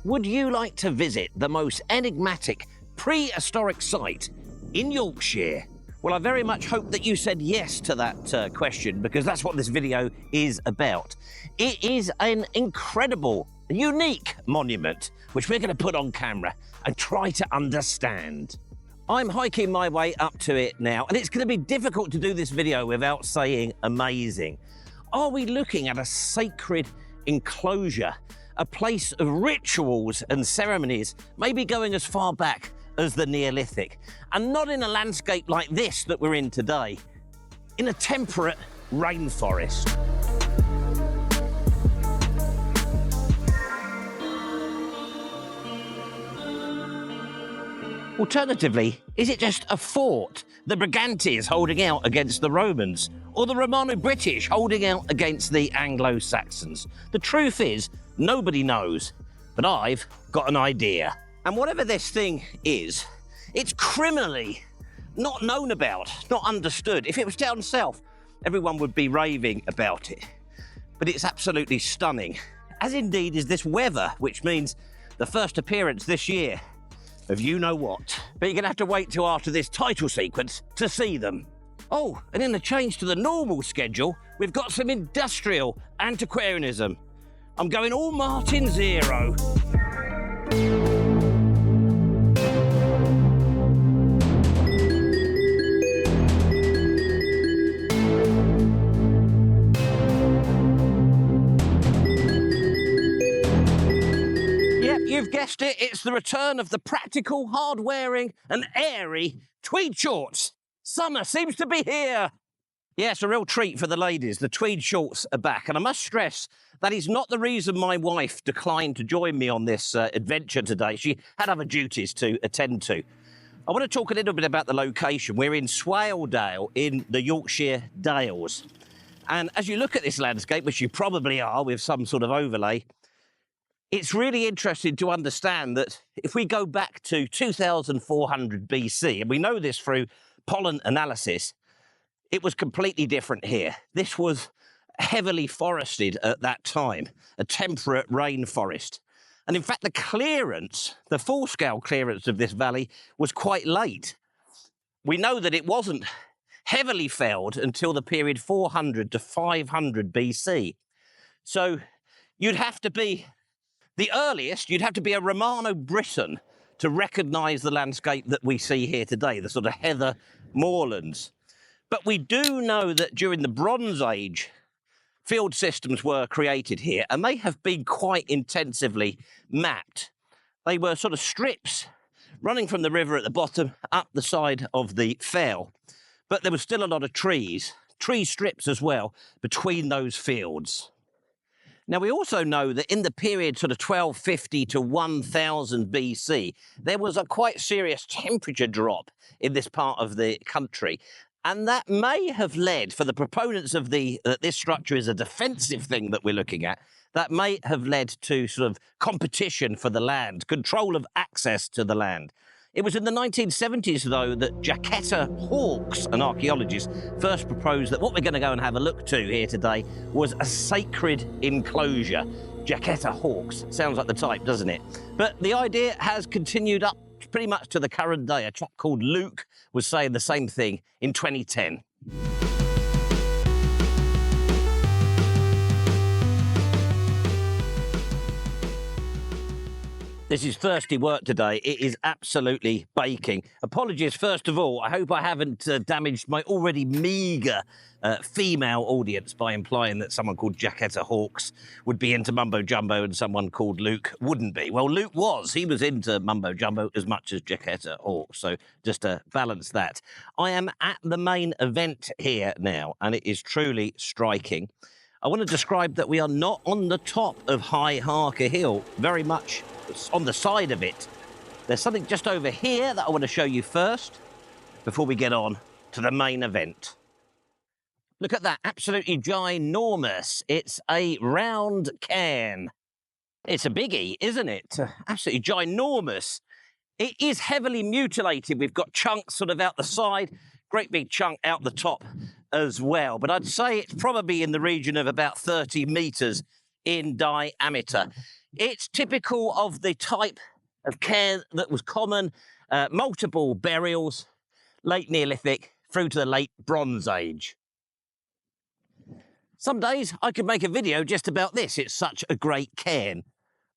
Would you like to visit the most enigmatic prehistoric site in Yorkshire? Well, I very much hope that you said yes to that question, because that's what this video is about. It is an incredible, unique monument, which we're going to put on camera and try to understand. I'm hiking my way up to it now, and it's going to be difficult to do this video without saying amazing. Are we looking at a sacred enclosure, a place of rituals and ceremonies, maybe going as far back as the Neolithic, and not in a landscape like this that we're in today, in a temperate rainforest? Alternatively, is it just a fort, the Brigantes holding out against the Romans, or the Romano British holding out against the Anglo Saxons? The truth is, nobody knows, but I've got an idea. And whatever this thing is, it's criminally not known about, not understood. If it was down south, everyone would be raving about it. But it's absolutely stunning, as indeed is this weather, which means the first appearance this year of you-know-what. But you're going to have to wait till after this title sequence to see them. Oh, and in the change to the normal schedule, we've got some industrial antiquarianism. I'm going all Martin Zero. You've guessed it, it's the return of the practical, hard-wearing and airy tweed shorts. Summer seems to be here. Yes, a real treat for the ladies. The tweed shorts are back, and I must stress that is not the reason my wife declined to join me on this adventure today. She had other duties to attend to. I want to talk a little bit about the location. We're in Swaledale in the Yorkshire Dales. And as you look at this landscape, which you probably are with some sort of overlay, it's really interesting to understand that if we go back to 2400 BC, and we know this through pollen analysis, it was completely different here. This was heavily forested at that time, a temperate rainforest. And in fact, the clearance, the full-scale clearance of this valley was quite late. We know that it wasn't heavily felled until the period 400 to 500 BC. So you'd have to be the earliest, you'd have to be a Romano Briton to recognise the landscape that we see here today, the sort of heather moorlands. But we do know that during the Bronze Age, field systems were created here, and they have been quite intensively mapped. They were sort of strips running from the river at the bottom up the side of the fell. But there was still a lot of trees, tree strips as well, between those fields. Now, we also know that in the period sort of 1250 to 1000 BC, there was a quite serious temperature drop in this part of the country. And that may have led, for the proponents of that this structure is a defensive thing that we're looking at, that may have led to sort of competition for the land, control of access to the land. It was in the 1970s, though, that Jacquetta Hawkes, an archaeologist, first proposed that what we're going to go and have a look to here today was a sacred enclosure. Jacquetta Hawkes. Sounds like the type, doesn't it? But the idea has continued up pretty much to the current day. A chap called Luke was saying the same thing in 2010. This is thirsty work today. It is absolutely baking. Apologies, first of all. I hope I haven't damaged my already meagre female audience by implying that someone called Jacquetta Hawkes would be into mumbo jumbo and someone called Luke wouldn't be. Well, Luke was. He was into mumbo jumbo as much as Jacquetta Hawkes. So just to balance that. I am at the main event here now, and it is truly striking. I want to describe that we are not on the top of High Harker Hill, very much on the side of it. There's something just over here that I want to show you first before we get on to the main event. Look at that, absolutely ginormous. It's a round cairn. It's a biggie, isn't it? Absolutely ginormous. It is heavily mutilated. We've got chunks sort of out the side, great big chunk out the top as well. But I'd say it's probably in the region of about 30 metres in diameter. It's typical of the type of cairn that was common, multiple burials, late Neolithic through to the late Bronze Age. Some days I could make a video just about this. It's such a great cairn,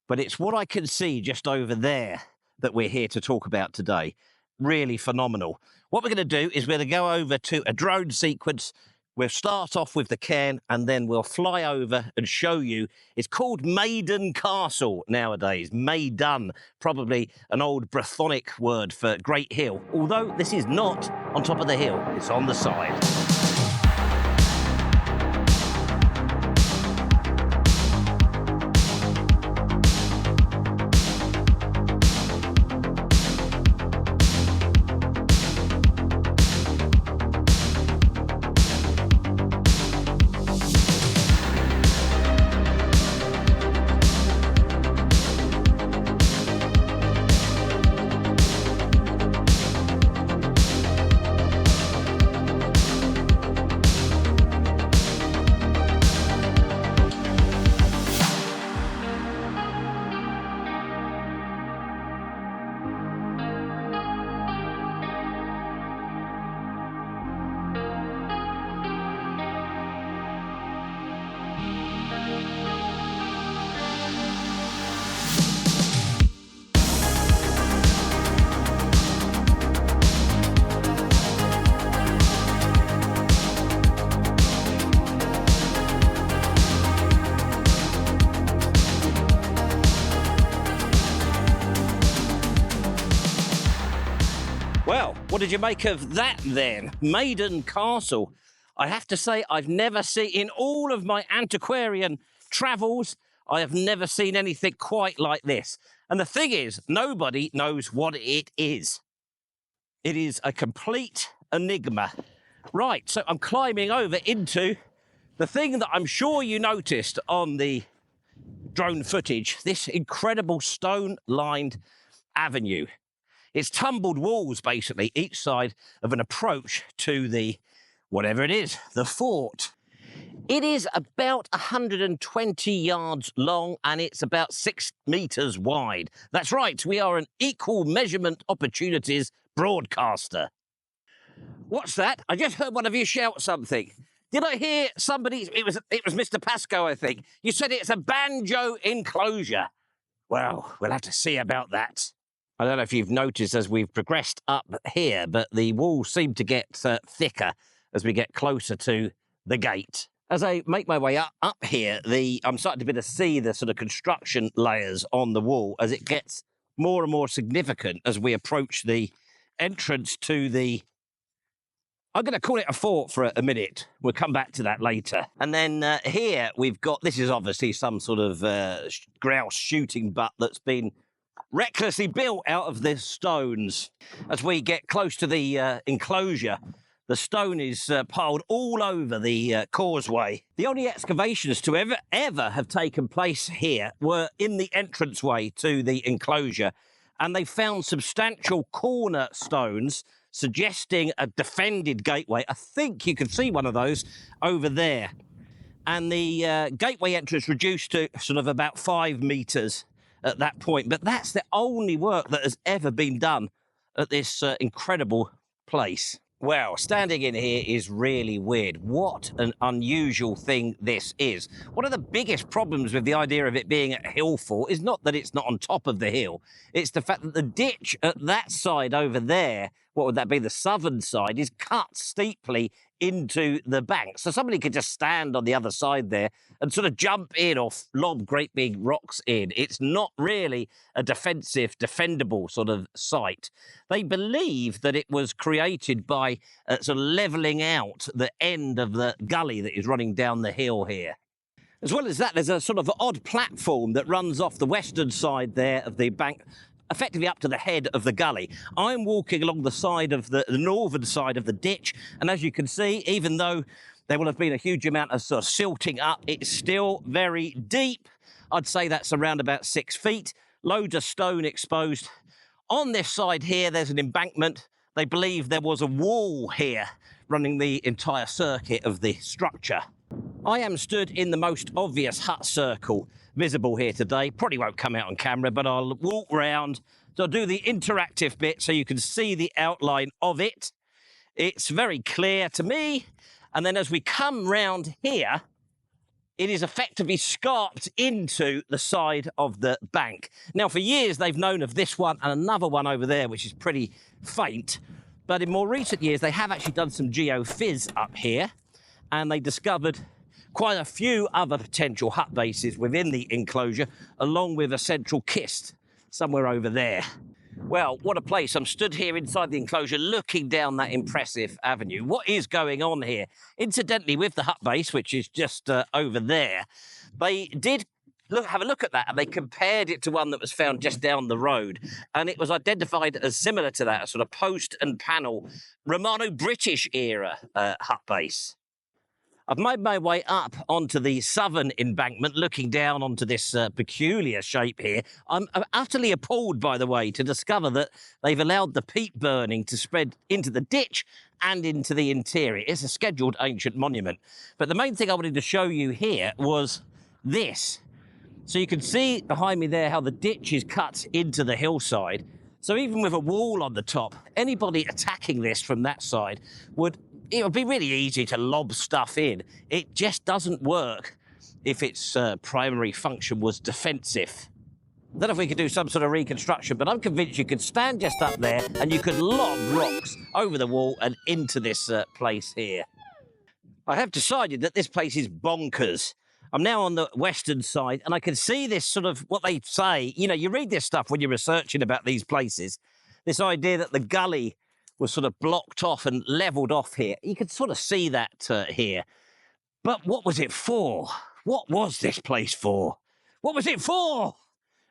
but it's what I can see just over there that we're here to talk about today. Really phenomenal. What we're going to do is we're going to go over to a drone sequence. We'll start off with the cairn and then we'll fly over and show you. It's called Maiden Castle nowadays. Maiden, probably an old Brythonic word for great hill. Although this is not on top of the hill, it's on the side. Well, what did you make of that then? Maiden Castle. I have to say, I've never seen, in all of my antiquarian travels, I have never seen anything quite like this. And the thing is, nobody knows what it is. It is a complete enigma. Right, so I'm climbing over into the thing that I'm sure you noticed on the drone footage, this incredible stone-lined avenue. It's tumbled walls, basically, each side of an approach to the, whatever it is, the fort. It is about 120 yards long and it's about 6 metres wide. That's right, we are an equal measurement opportunities broadcaster. What's that? I just heard one of you shout something. Did I hear somebody? It was Mr. Pascoe, I think. You said it's a banjo enclosure. Well, we'll have to see about that. I don't know if you've noticed as we've progressed up here, but the walls seem to get thicker as we get closer to the gate. As I make my way up here, I'm starting to be able to see the sort of construction layers on the wall as it gets more and more significant as we approach the entrance to the... I'm going to call it a fort for a minute. We'll come back to that later. And then here we've got... This is obviously some sort of grouse shooting butt that's been recklessly built out of the stones. As we get close to the enclosure, the stone is piled all over the causeway. The only excavations to ever have taken place here were in the entranceway to the enclosure, and they found substantial corner stones suggesting a defended gateway. I think you can see one of those over there. And the gateway entrance reduced to sort of about 5 metres at that point. But that's the only work that has ever been done at this incredible place. Well, standing in here is really weird. What an unusual thing this is. One of the biggest problems with the idea of it being at Hillfort is not that it's not on top of the hill. It's the fact that the ditch at that side over there, what would that be, the southern side, is cut steeply into the bank. So somebody could just stand on the other side there and sort of jump in or lob great big rocks in. It's not really a defensive, defendable sort of site. They believe that it was created by sort of levelling out the end of the gully that is running down the hill here. As well as that, there's a sort of odd platform that runs off the western side there of the bank, effectively up to the head of the gully. I'm walking along the side of the northern side of the ditch, and as you can see, even though there will have been a huge amount of sort of silting up, it's still very deep. I'd say that's around about 6 feet. Loads of stone exposed. On this side here, there's an embankment. They believe there was a wall here running the entire circuit of the structure. I am stood in the most obvious hut circle visible here today. Probably won't come out on camera, but I'll walk round. So I'll do the interactive bit so you can see the outline of it. It's very clear to me. And then as we come round here, it is effectively scarped into the side of the bank. Now, for years, they've known of this one and another one over there, which is pretty faint. But in more recent years, they have actually done some geophys up here, and they discovered quite a few other potential hut bases within the enclosure, along with a central kist somewhere over there. Well, what a place. I'm stood here inside the enclosure looking down that impressive avenue. What is going on here? Incidentally, with the hut base, which is just over there, they did have a look at that, and they compared it to one that was found just down the road, and it was identified as similar to that, a sort of post and panel Romano British era hut base. I've made my way up onto the southern embankment, looking down onto this peculiar shape here. I'm utterly appalled, by the way, to discover that they've allowed the peat burning to spread into the ditch and into the interior. It's a scheduled ancient monument. But the main thing I wanted to show you here was this. So you can see behind me there how the ditch is cut into the hillside. So even with a wall on the top, anybody attacking this from that side it would be really easy to lob stuff in. It just doesn't work if its primary function was defensive. I don't know if we could do some sort of reconstruction, but I'm convinced you could stand just up there and you could lob rocks over the wall and into this place here. I have decided that this place is bonkers. I'm now on the western side, and I can see this sort of, what they say, you know, you read this stuff when you're researching about these places, this idea that the gully was sort of blocked off and levelled off here. You can sort of see that here. But what was it for? What was this place for? What was it for?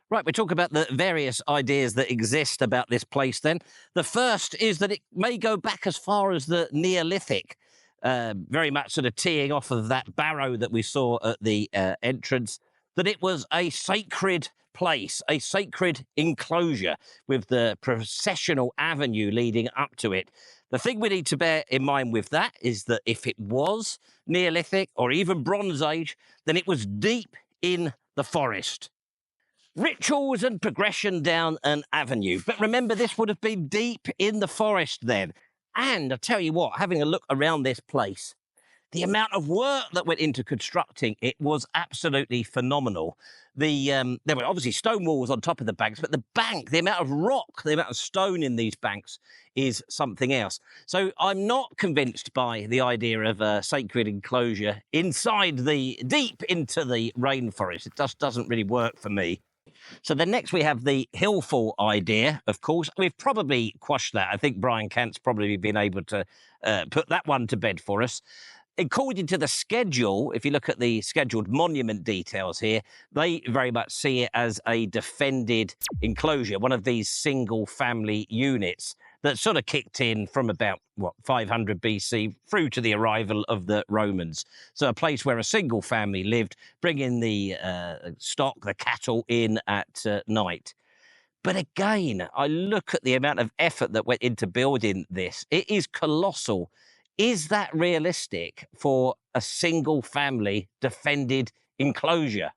Right, we talk about the various ideas that exist about this place then. The first is that it may go back as far as the Neolithic, very much sort of teeing off of that barrow that we saw at the entrance, that it was a sacred place, a sacred enclosure with the processional avenue leading up to it. The thing we need to bear in mind with that is that if it was Neolithic or even Bronze Age, then it was deep in the forest. Rituals and progression down an avenue. But remember, this would have been deep in the forest then. And I tell you what, having a look around this place, the amount of work that went into constructing it was absolutely phenomenal. There were obviously stone walls on top of the banks, but the bank, the amount of rock, the amount of stone in these banks is something else. So I'm not convinced by the idea of a sacred enclosure deep into the rainforest. It just doesn't really work for me. So then next we have the Hillfort idea, of course. We've probably quashed that. I think Brian Kent's probably been able to put that one to bed for us. According to the schedule, if you look at the scheduled monument details here, they very much see it as a defended enclosure, one of these single family units that sort of kicked in from about, 500 BC through to the arrival of the Romans. So a place where a single family lived, bringing the stock, the cattle in at night. But again, I look at the amount of effort that went into building this. It is colossal. Is that realistic for a single family defended enclosure?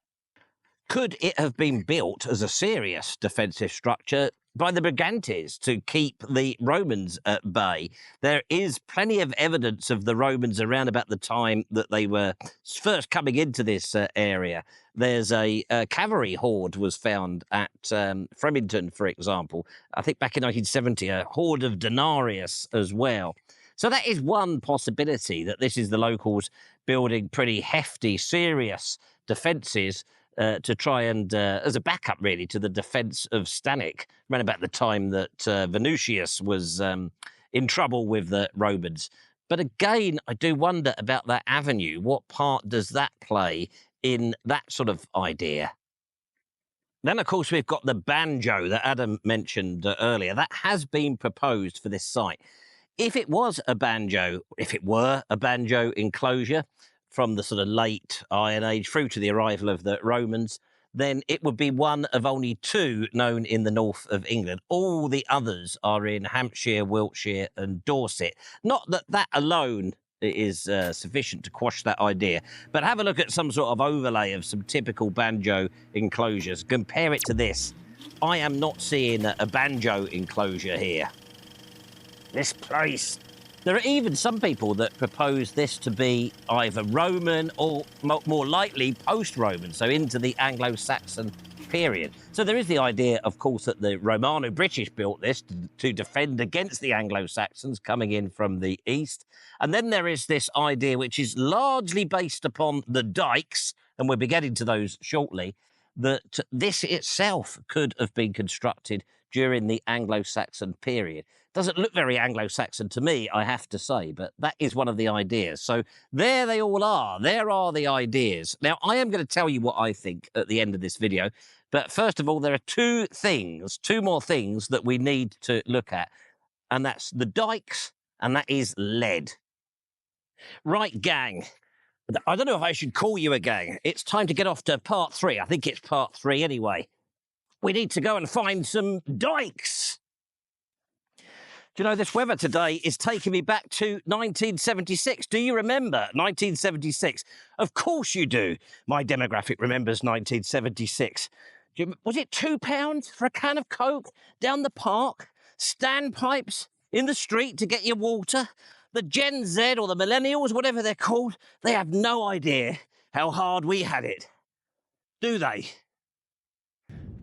Could it have been built as a serious defensive structure by the Brigantes to keep the Romans at bay? There is plenty of evidence of the Romans around about the time that they were first coming into this area. There's a cavalry horde was found at Fremington, for example. I think back in 1970, a horde of denarius as well. So that is one possibility, that this is the locals building pretty hefty, serious defences to try and, as a backup really, to the defence of Stanek, around about the time that Venusius was in trouble with the Romans. But again, I do wonder about that avenue. What part does that play in that sort of idea? Then, of course, we've got the banjo that Adam mentioned earlier. That has been proposed for this site. If it were a banjo enclosure from the sort of late Iron Age through to the arrival of the Romans, then it would be one of only two known in the north of England. All the others are in Hampshire, Wiltshire and Dorset. Not that that alone it is sufficient to quash that idea. But have a look at some sort of overlay of some typical banjo enclosures. Compare it to this. I am not seeing a banjo enclosure here. This place. There are even some people that propose this to be either Roman or more likely post-Roman, so into the Anglo Saxon period. So there is the idea, of course, that the Romano British built this to defend against the Anglo Saxons coming in from the east. And then there is this idea, which is largely based upon the dikes, and we'll be getting to those shortly, that this itself could have been constructed during the Anglo-Saxon period. Doesn't look very Anglo-Saxon to me, I have to say, but that is one of the ideas. So there they all are. There are the ideas. Now, I am going to tell you what I think at the end of this video, but first of all, there are two more things that we need to look at, and that's the dikes, and that is lead. Right, gang. I don't know if I should call you a gang. It's time to get off to part 3. I think it's part 3 anyway. We need to go and find some dikes. Do you know, this weather today is taking me back to 1976. Do you remember 1976? Of course you do. My demographic remembers 1976. Was it £2 for a can of Coke down the park? Standpipes in the street to get your water? The Gen Z or the millennials, whatever they're called, they have no idea how hard we had it. Do they?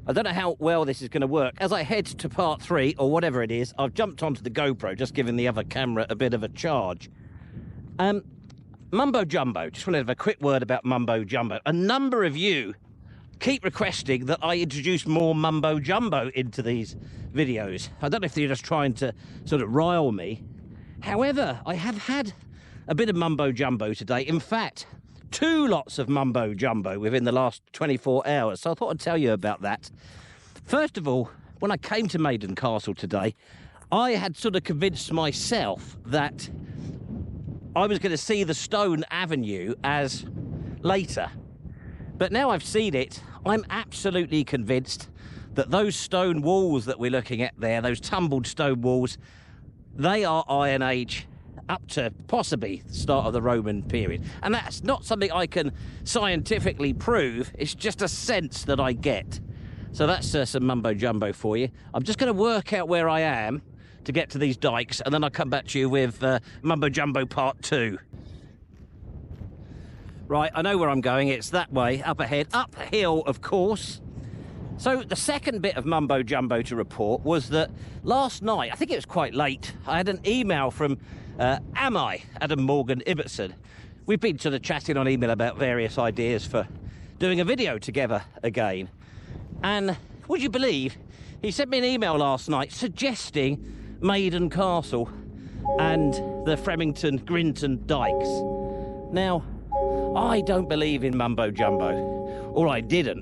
I don't know how well this is going to work. As I head to part 3, or whatever it is, I've jumped onto the GoPro, just giving the other camera a bit of a charge. Mumbo Jumbo. Just want to have a quick word about Mumbo Jumbo. A number of you keep requesting that I introduce more Mumbo Jumbo into these videos. I don't know if you're just trying to sort of rile me. However, I have had a bit of Mumbo Jumbo today. In fact, 2 lots of Mumbo Jumbo within the last 24 hours. So I thought I'd tell you about that. First of all, when I came to Maiden Castle today, I had sort of convinced myself that I was going to see the stone avenue as later. But now I've seen it, I'm absolutely convinced that those stone walls that we're looking at there, those tumbled stone walls, they are Iron Age up to possibly the start of the Roman period. And that's not something I can scientifically prove, it's just a sense that I get. So that's some Mumbo Jumbo for you. I'm just going to work out where I am to get to these dikes, and then I'll come back to you with Mumbo Jumbo part 2. Right, I know where I'm going. It's that way, up ahead, uphill, of course. So the second bit of Mumbo Jumbo to report was that last night, I think it was quite late, I had an email from Adam Morgan Ibbotson. We've been sort of chatting on email about various ideas for doing a video together again. And would you believe, he sent me an email last night suggesting Maiden Castle and the Grinton Dikes. Now, I don't believe in Mumbo Jumbo, or I didn't.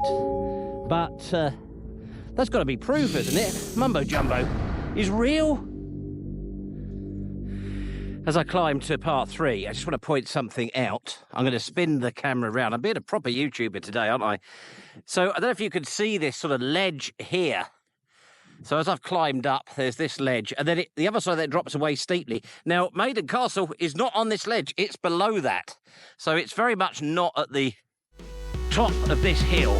But that's got to be proof, isn't it? Mumbo Jumbo is real. As I climb to part 3, I just want to point something out. I'm going to spin the camera around. I'm being a proper YouTuber today, aren't I? So I don't know if you can see this sort of ledge here. So as I've climbed up, there's this ledge, and then the other side that drops away steeply. Now, Maiden Castle is not on this ledge. It's below that. So it's very much not at the top of this hill.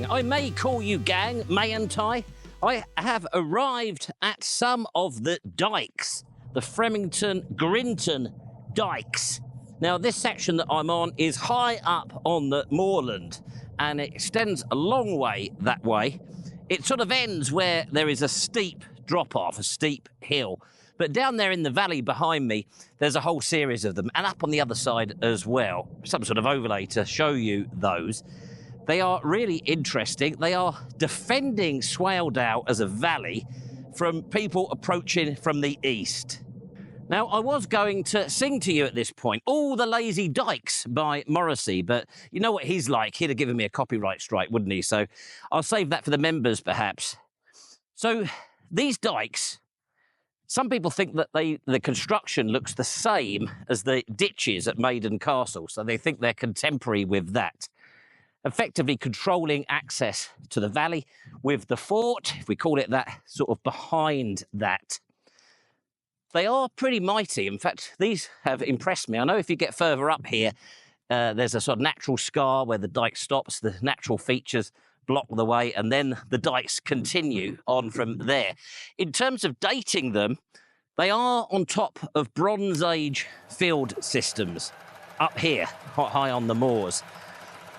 I may call you gang, mayn't I? I have arrived at some of the dikes, the Grinton Dikes. Now, this section that I'm on is high up on the moorland, and it extends a long way that way. It sort of ends where there is a steep drop-off, a steep hill. But down there in the valley behind me, there's a whole series of them, and up on the other side as well. Some sort of overlay to show you those. They are really interesting. They are defending Swaledale as a valley from people approaching from the east. Now, I was going to sing to you at this point, All the Lazy Dikes by Morrissey, but you know what he's like. He'd have given me a copyright strike, wouldn't he? So I'll save that for the members, perhaps. So these dikes, some people think that the construction looks the same as the ditches at Maiden Castle, so they think they're contemporary with that. effectively controlling access to the valley, with the fort, if we call it that, sort of behind that. They are pretty mighty. In fact, these have impressed me. I know if you get further up here, there's a sort of natural scar where the dike stops, the natural features block the way, and then the dikes continue on from there. In terms of dating them, they are on top of Bronze Age field systems up here, quite high on the moors.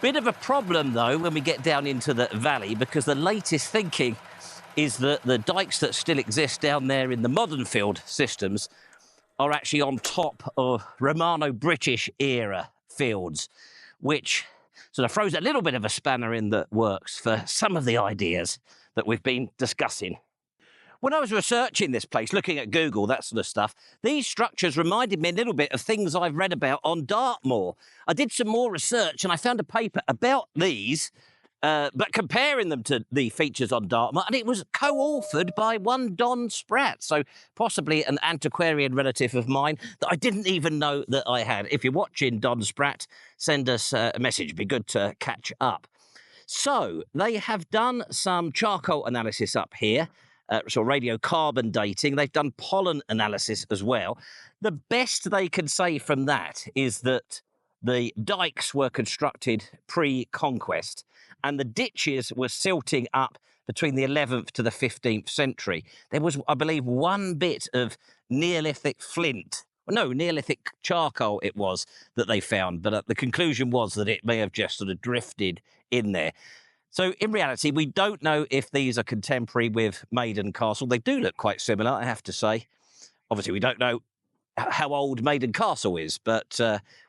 Bit of a problem, though, when we get down into the valley, because the latest thinking is that the dikes that still exist down there in the modern field systems are actually on top of Romano British era fields, which sort of throws a little bit of a spanner in the works for some of the ideas that we've been discussing. When I was researching this place, looking at Google, that sort of stuff, these structures reminded me a little bit of things I've read about on Dartmoor. I did some more research and I found a paper about these, but comparing them to the features on Dartmoor, and it was co-authored by one Don Spratt, so possibly an antiquarian relative of mine that I didn't even know that I had. If you're watching, Don Spratt, send us a message. It'd be good to catch up. So they have done some charcoal analysis up here, so radiocarbon dating. They've done pollen analysis as well. The best they can say from that is that the dikes were constructed pre-conquest, and the ditches were silting up between the 11th to the 15th century. There was, I believe, one bit of Neolithic flint, no, Neolithic charcoal it was, that they found, but the conclusion was that it may have just sort of drifted in there. So in reality, we don't know if these are contemporary with Maiden Castle. They do look quite similar, I have to say. Obviously, we don't know how old Maiden Castle is, but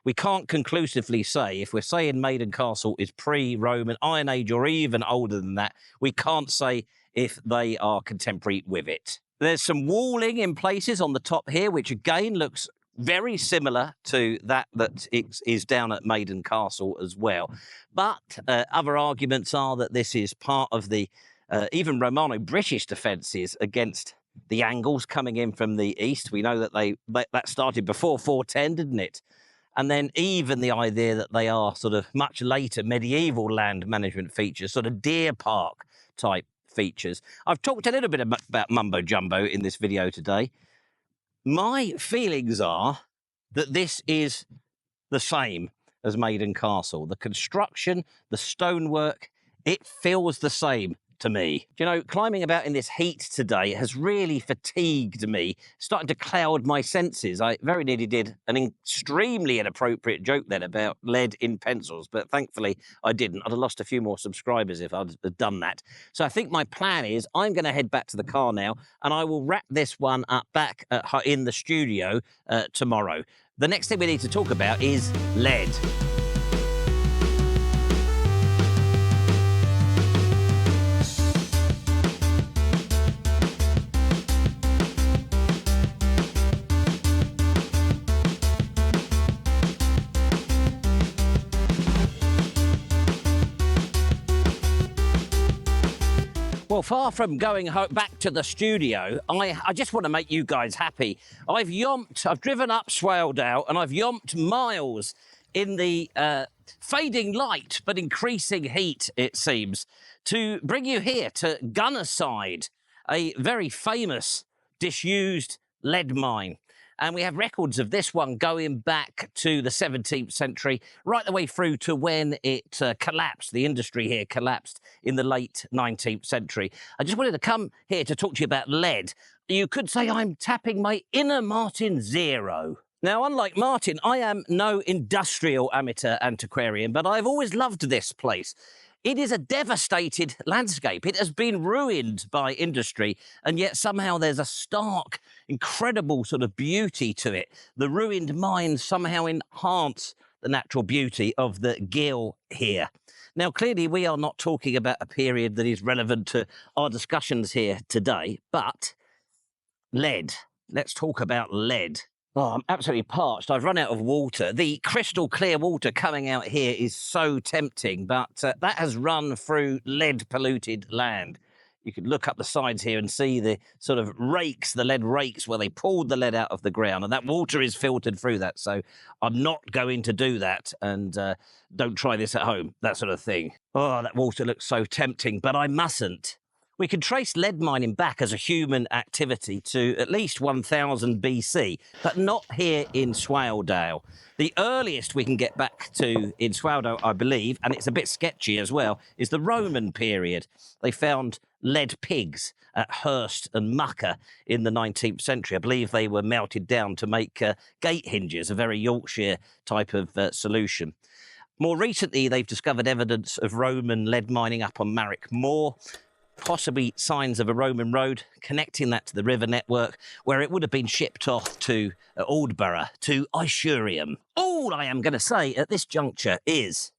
we can't conclusively say. If we're saying Maiden Castle is pre-Roman, Iron Age, or even older than that, we can't say if they are contemporary with it. There's some walling in places on the top here, which again looks very similar to that is down at Maiden Castle as well. But other arguments are that this is part of the even Romano British defences against the Angles coming in from the east. We know that that started before 410, didn't it? And then even the idea that they are sort of much later medieval land management features, sort of deer park type features. I've talked a little bit about mumbo jumbo in this video today. My feelings are that this is the same as Maiden Castle. The construction, the stonework, it feels the same to me. You know, climbing about in this heat today has really fatigued me, starting to cloud my senses. I very nearly did an extremely inappropriate joke then about lead in pencils, but thankfully I didn't. I'd have lost a few more subscribers if I'd have done that. So I think my plan is I'm going to head back to the car now, and I will wrap this one up back in the studio tomorrow. The next thing we need to talk about is lead. Well, far from going back to the studio, I just want to make you guys happy. I've driven up Swaledale and I've yomped miles in the fading light but increasing heat, it seems, to bring you here to Gunnerside, a very famous disused lead mine. And we have records of this one going back to the 17th century, right the way through to when it collapsed. The industry here collapsed in the late 19th century. I just wanted to come here to talk to you about lead. You could say I'm tapping my inner Martin Zero. Now, unlike Martin, I am no industrial amateur antiquarian, but I've always loved this place. It is a devastated landscape. It has been ruined by industry, and yet somehow there's a stark, incredible sort of beauty to it. The ruined mines somehow enhance the natural beauty of the gill here. Now, clearly, we are not talking about a period that is relevant to our discussions here today, but lead. Let's talk about lead. Oh, I'm absolutely parched. I've run out of water. The crystal clear water coming out here is so tempting, but that has run through lead polluted land. You could look up the sides here and see the sort of rakes, the lead rakes, where they pulled the lead out of the ground, and that water is filtered through that. So I'm not going to do that, and don't try this at home, that sort of thing. Oh, that water looks so tempting, but I mustn't. We can trace lead mining back as a human activity to at least 1000 BC, but not here in Swaledale. The earliest we can get back to in Swaledale, I believe, and it's a bit sketchy as well, is the Roman period. They found lead pigs at Hurst and Mucker in the 19th century. I believe they were melted down to make gate hinges, a very Yorkshire type of solution. More recently, they've discovered evidence of Roman lead mining up on Marrick Moor, possibly signs of a Roman road connecting that to the river network, where it would have been shipped off to Aldborough, to Isurium. All I am going to say at this juncture is,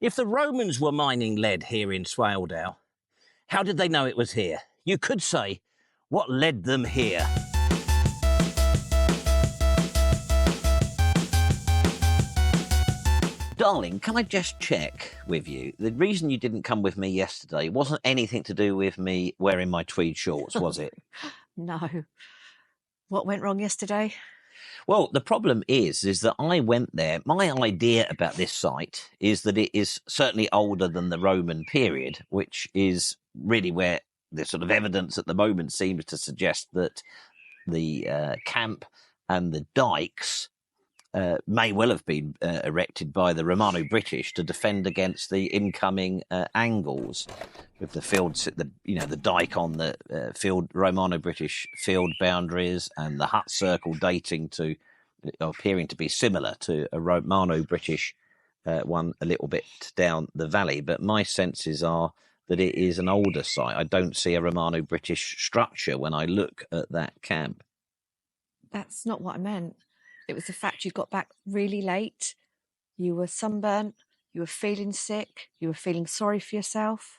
if the Romans were mining lead here in Swaledale, how did they know it was here? You could say, what led them here? Darling, can I just check with you? The reason you didn't come with me yesterday wasn't anything to do with me wearing my tweed shorts, was it? No. What went wrong yesterday? Well, the problem is that I went there. My idea about this site is that it is certainly older than the Roman period, which is really where the sort of evidence at the moment seems to suggest that the camp and the dikes may well have been erected by the Romano British to defend against the incoming Angles, with the fields, the dike on the field, Romano British field boundaries, and the hut circle dating to, appearing to be similar to a Romano British one a little bit down the valley. But my senses are that it is an older site. I don't see a Romano British structure when I look at that camp. That's not what I meant. It was the fact you got back really late, you were sunburnt, you were feeling sick, you were feeling sorry for yourself.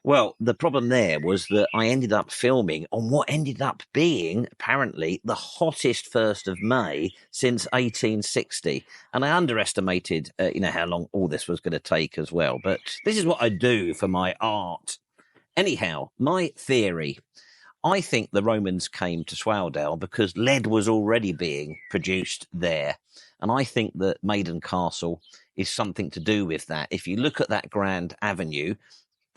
Well, the problem there was that I ended up filming on what ended up being, apparently, the hottest 1st of May since 1860. And I underestimated, how long all this was going to take as well. But this is what I do for my art. Anyhow, my theory. I think the Romans came to Swaledale because lead was already being produced there. And I think that Maiden Castle is something to do with that. If you look at that grand avenue,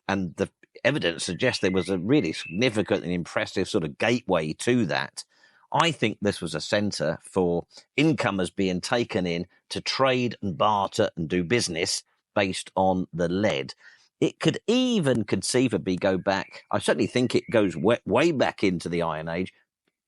and the evidence suggests there was a really significant and impressive sort of gateway to that, I think this was a centre for incomers being taken in to trade and barter and do business based on the lead. It could even conceivably go back. I certainly think it goes way back into the Iron Age.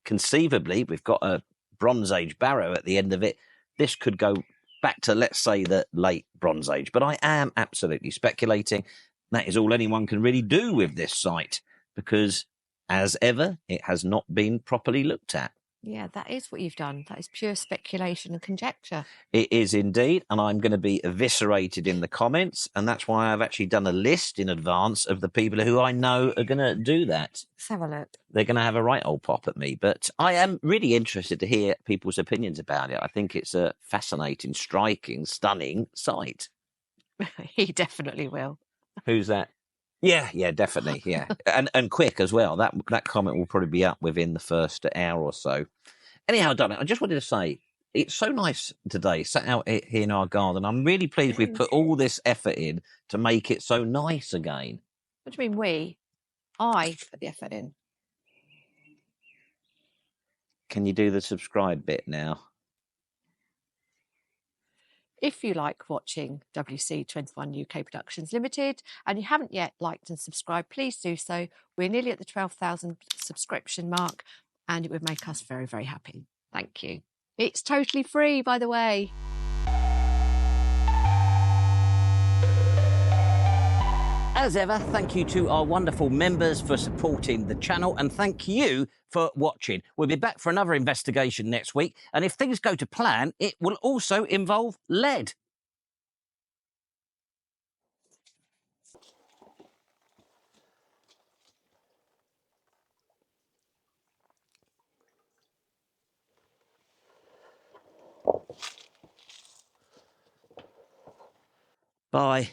Conceivably, we've got a Bronze Age Barrow at the end of it. This could go back to, let's say, the late Bronze Age. But I am absolutely speculating. That is all anyone can really do with this site, because, as ever, it has not been properly looked at. Yeah, that is what you've done. That is pure speculation and conjecture. It is indeed, and I'm going to be eviscerated in the comments, and that's why I've actually done a list in advance of the people who I know are going to do that. Let's have a look. They're going to have a right old pop at me, but I am really interested to hear people's opinions about it. I think it's a fascinating, striking, stunning site. He definitely will. Who's that? Yeah, definitely, yeah. and quick as well. That comment will probably be up within the first hour or so. Anyhow, darling, I just wanted to say, it's so nice today, sat out here in our garden. I'm really pleased we've put all this effort in to make it so nice again. What do you mean we? I put the effort in. Can you do the subscribe bit now? If you like watching WC21 UK Productions Limited and you haven't yet liked and subscribed, please do so. We're nearly at the 12,000 subscription mark, and it would make us very, very happy. Thank you. It's totally free, by the way. As ever, thank you to our wonderful members for supporting the channel, and thank you for watching. We'll be back for another investigation next week, and if things go to plan, it will also involve lead. Bye.